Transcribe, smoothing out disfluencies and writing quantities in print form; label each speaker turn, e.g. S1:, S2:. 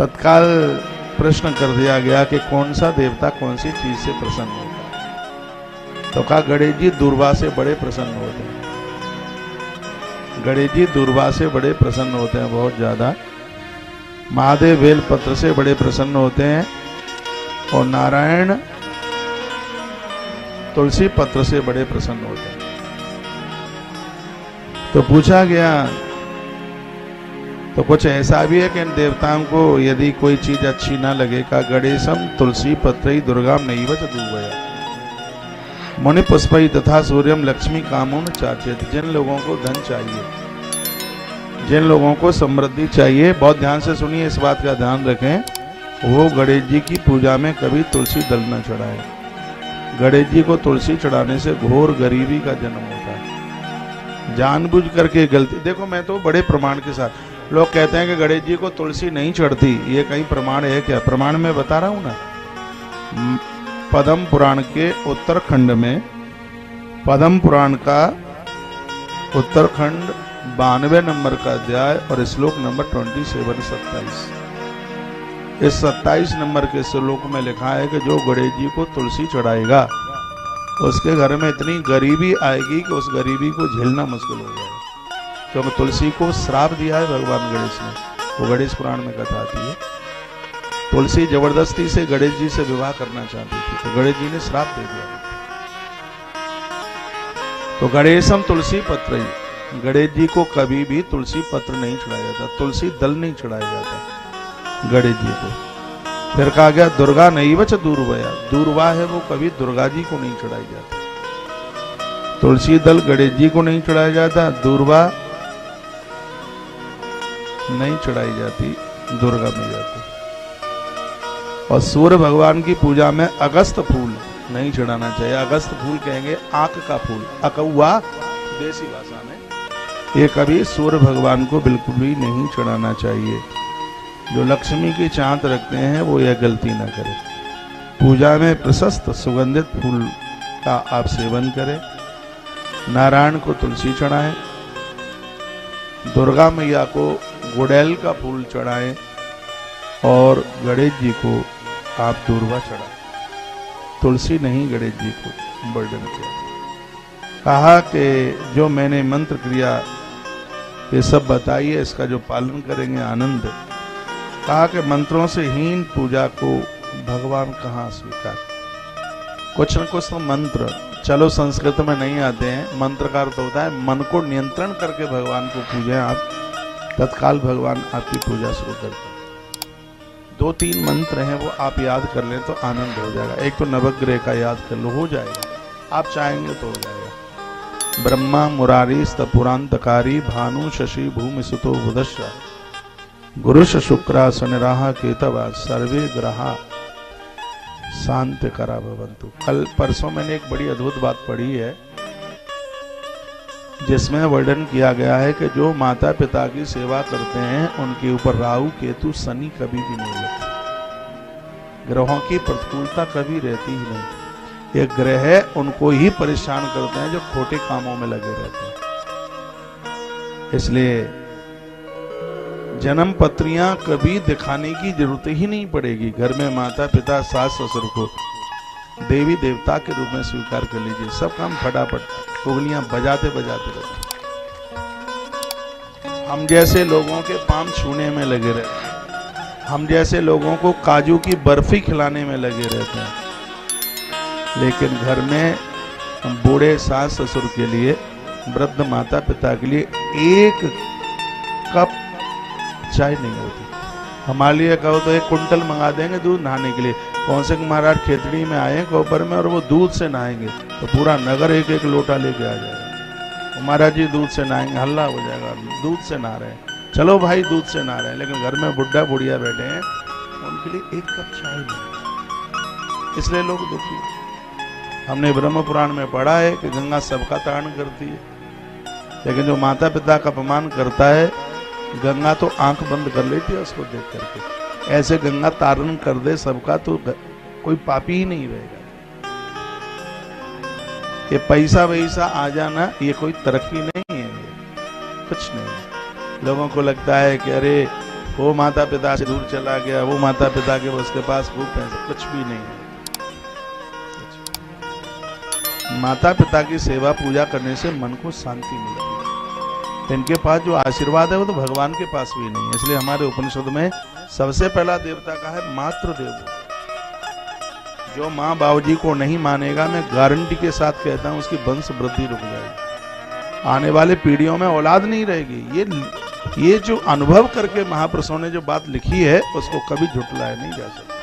S1: तत्काल प्रश्न कर दिया गया कि कौन सा देवता कौन सी चीज से प्रसन्न होता है। तो कहा गणेश जी दूर्वा से बड़े प्रसन्न होते हैं। गणेश जी दूर्वा से बड़े प्रसन्न होते हैं, बहुत ज्यादा। महादेव बेल पत्र से बड़े प्रसन्न होते हैं और नारायण तुलसी पत्र से बड़े प्रसन्न होते हैं। तो पूछा गया तो कुछ ऐसा भी है कि इन देवताओं को यदि कोई चीज अच्छी ना लगे, का गणेशम तुलसी पत्र दुर्गाम नहीं बच दूबया मुनि पुष्पई तथा सूर्यम लक्ष्मी कामों में चाचित। जिन लोगों को धन चाहिए, जिन लोगों को समृद्धि चाहिए, बहुत ध्यान से सुनिए, इस बात का ध्यान रखें, वो गणेश जी की पूजा में कभी तुलसी दल न चढ़ाए। गणेश जी को तुलसी चढ़ाने से घोर गरीबी का जन्म होता है। जानबूझ करके गलती, देखो मैं तो बड़े प्रमाण के साथ, लोग कहते हैं कि गणेश जी को तुलसी नहीं चढ़ती, ये कहीं प्रमाण है क्या? प्रमाण में बता रहा हूं ना। पद्म पुराण के उत्तरखंड में, पद्म पुराण का उत्तरखंड 92 नंबर का अध्याय और श्लोक नंबर 27 इस 27 नंबर के श्लोक में लिखा है कि जो गणेश जी को तुलसी चढ़ाएगा उसके घर में इतनी गरीबी आएगी कि उस गरीबी को झेलना मुश्किल हो जाएगा। क्योंकि तुलसी को श्राप दिया है भगवान गणेश ने, वो गणेश पुराण में कथा आती है। तुलसी जबरदस्ती से गणेश जी से विवाह करना चाहती थी, तो गणेश जी ने श्राप दे दिया। तो गणेशम तुलसी पत्र ही, गणेश जी को कभी भी तुलसी पत्र नहीं चढ़ाया जाता, तुलसी दल नहीं चढ़ाया जाता गणेश जी को। फिर कहा गया दुर्गा नहीं बच दूरवया, दूरवा है वो कभी दुर्गा जी को नहीं चढ़ाई जाती। तुलसी दल गणेश जी को नहीं चढ़ाया जाता, दूरवा नहीं चढ़ाई जाती, दुर्गा में जाती। और सूर्य भगवान की पूजा में अगस्त फूल नहीं चढ़ाना चाहिए। अगस्त फूल कहेंगे आंख का फूल, अकौआ देसी भाषा में, ये कभी सूर्य भगवान को बिल्कुल भी नहीं चढ़ाना चाहिए। जो लक्ष्मी की चाहत रखते हैं वो यह गलती ना करें। पूजा में प्रशस्त सुगंधित फूल का आप सेवन करें। नारायण को तुलसी चढ़ाएं, दुर्गा मैया को गुड़ैल का फूल चढ़ाएं और गणेश जी को आप दूर्वा चढ़ाएं। तुलसी नहीं गणेश जी को वर्णन किया। कहा कि जो मैंने मंत्र क्रिया ये सब बताई है, इसका जो पालन करेंगे आनंद। कहा कि मंत्रों से हीन पूजा को भगवान कहाँ स्वीकार। कुछ न कुछ तो मंत्र, चलो संस्कृत में नहीं आते हैं, मंत्र का अर्थ होता है मन को नियंत्रण करके भगवान को पूजें आप, तत्काल भगवान आपकी पूजा शुरू करते हैं। 2-3 मंत्र हैं वो आप याद कर लें तो आनंद हो जाएगा। एक तो नवग्रह का याद कर लो, हो जाएगा, आप चाहेंगे तो हो जाएगा। ब्रह्मा मुरारी स्तपुरांतकारी भानु शशि भूमि सुतो बुधश्च गुरुश शुक्रा शनिराह केतवा सर्वे ग्रहा शांत करा भवंतु। कल परसों मैंने एक बड़ी अद्भुत बात पढ़ी है जिसमें वर्णन किया गया है कि जो माता पिता की सेवा करते हैं उनके ऊपर राहु केतु शनि कभी भी नहीं लगते। ग्रहों की प्रतिकूलता कभी रहती ही नहीं। ये ग्रह उनको ही परेशान करते हैं जो खोटे कामों में लगे रहते हैं। इसलिए जन्म पत्रियां कभी दिखाने की जरूरत ही नहीं पड़ेगी। घर में माता पिता सास ससुर को देवी देवता के रूप में स्वीकार कर लीजिए। सब काम फटाफट उंगलियां बजाते बजाते रहते। हम जैसे लोगों के पाम छूने में लगे रहते हैं, हम जैसे लोगों को काजू की बर्फी खिलाने में लगे रहते हैं, लेकिन घर में बूढ़े सास ससुर के लिए, वृद्ध माता पिता के लिए एक कप चाय नहीं होती। हमारे लिए कहो तो 1 कुंटल मंगा देंगे दूध नहाने के लिए। कौन से महाराज खेतड़ी में आए कोपर में और वो दूध से नहाएंगे तो पूरा नगर 1-1 लोटा लेके आ जाएगा। महाराज जी दूध से नहाएंगे, हल्ला हो जाएगा, दूध से नहा रहे हैं। चलो भाई दूध से नहा रहे हैं, लेकिन घर में बुढ़ा बुढ़िया बैठे हैं, उनके लिए 1 कप चाय नहीं। इसलिए लोग दुखी। हमने ब्रह्म पुराण में पढ़ा है कि गंगा सबका तारण करती है, लेकिन जो माता पिता का अपमान करता है गंगा तो आंख बंद कर लेती है उसको देख करके। ऐसे गंगा तारण कर दे सबका तो कोई पापी ही नहीं रहेगा। ये पैसा वैसा आ जाना ये कोई तरक्की नहीं है, ये कुछ नहीं है। लोगों को लगता है कि अरे वो माता पिता से दूर चला गया, वो माता पिता के उसके पास खूब पैसे, कुछ भी नहीं। माता पिता की सेवा पूजा करने से मन को शांति मिलती है। तो इनके पास जो आशीर्वाद है वो तो भगवान के पास भी नहीं है। इसलिए हमारे उपनिषद में सबसे पहला देवता का है मातृदेवो। जो माँ बाबूजी को नहीं मानेगा, मैं गारंटी के साथ कहता हूं उसकी वंश वृद्धि रुक जाएगी, आने वाले पीढ़ियों में औलाद नहीं रहेगी। ये जो अनुभव करके महापुरुषों ने जो बात लिखी है उसको कभी झुटलाया नहीं जा सकता।